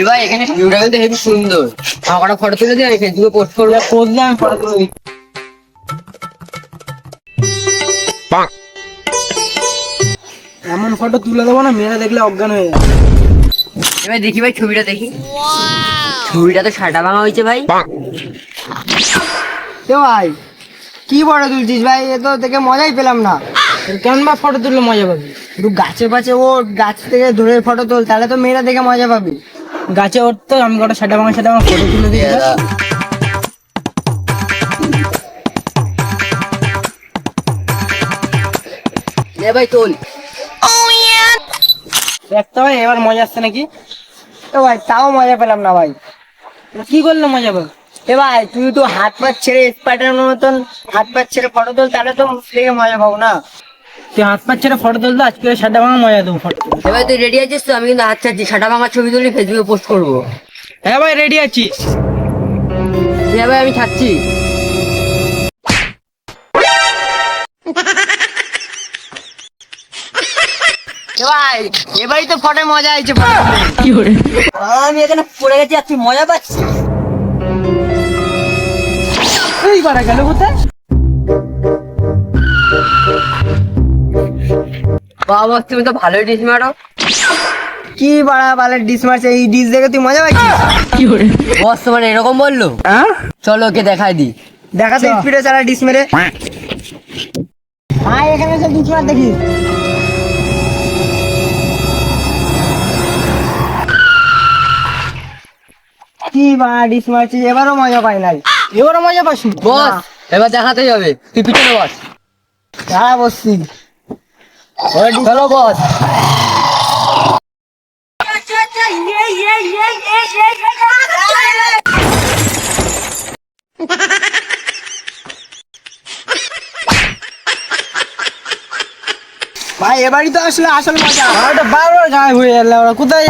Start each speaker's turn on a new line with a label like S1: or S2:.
S1: ভাই এখানে ভিউটা কিন্তু হেবি সুন্দর। আমার ফটো তুলে দিয়ে ফেসবুকে পোস্ট করবো।
S2: করলে আমি ফটো তুলে দিই। এমন ফটো তুলে দেবো না, মেয়েরা দেখলে অজ্ঞান হয়ে যাবে।
S1: এবার দেখি ভাই ছবিটা দেখি। ছবিটা তো সাদা ভাঙা হয়েছে ভাই।
S3: তো ভাই কি ফটো তুলছিস ভাই? এ তো দেখে মজাই পেলাম না।
S2: কেমন বা ফটো তুললে মজা পাবি?
S3: একটু গাছে পাছে ও গাছ থেকে ধরে ফটো তোল, তাহলে তো মেয়েরা দেখে মজা পাবি।
S2: গাছে উঠতো, আমি কটা সাদা ভাঙা ফটো তুলে দিই।
S1: নে ভাই তোল।
S2: দেখতে ভাই এবার মজা আসছে নাকি?
S3: তো ভাই তাও মজা পেলাম না ভাই।
S2: কি করলে মজা পাবি?
S3: এ ভাই তুই তো হাত পা ছেড়ে স্পাইডারের মতন হাত পা ছেড়ে ফটো তোল, তাহলে তো দেখে মজা পাবো না।
S2: তুই হাত পা ছেড়ে ফটো তুলতে আজকে সাদা ভাঙা মজা দেবো ফটো।
S1: এবার তুই রেডি আছিস তো? আমি কিন্তু হাত ছাড়ছি, সাদা ভাঙা ছবি তুলে ফেসবুকে পোস্ট করবো।
S2: হ্যাঁ ভাই রেডি আছিস?
S1: হ্যাঁ ভাই আমি ছাড়ছি।
S3: এ ভাই এবারই তো ফটো মজা হয়েছে।
S1: আমি এখানে পড়ে গেছি আর তুই মজা পাচ্ছিস?
S2: এই বাড়া গেল কোথায়?
S1: বাবা তুমি তো ভালোই ডিস মারো।
S3: কি বাড়া বালের ডিস মারছে, এই ডিস দেখে তুই মজা পাচ্ছিস?
S1: বস তোমার এরকম বললো? চলো ওকে দেখাই দি।
S3: দেখাতে স্পিডে চালা ডিস মেরে। হ্যাঁ এখানে সব ডিস মার দেখি। কি বাড়া ডিস মারছিস, এবারও মজা পাই নাই।
S2: এবারও মজা পাসনি?
S1: বস এবার দেখাতেই হবে, তুই পিছনে বস।
S3: দাঁড়া বসছি।
S1: চলো বস।
S3: ভাই এবারই তো আসলে আসল মজা।
S2: ওটা বারবার গায়ে হয়ে গেল, ওরা কোথায়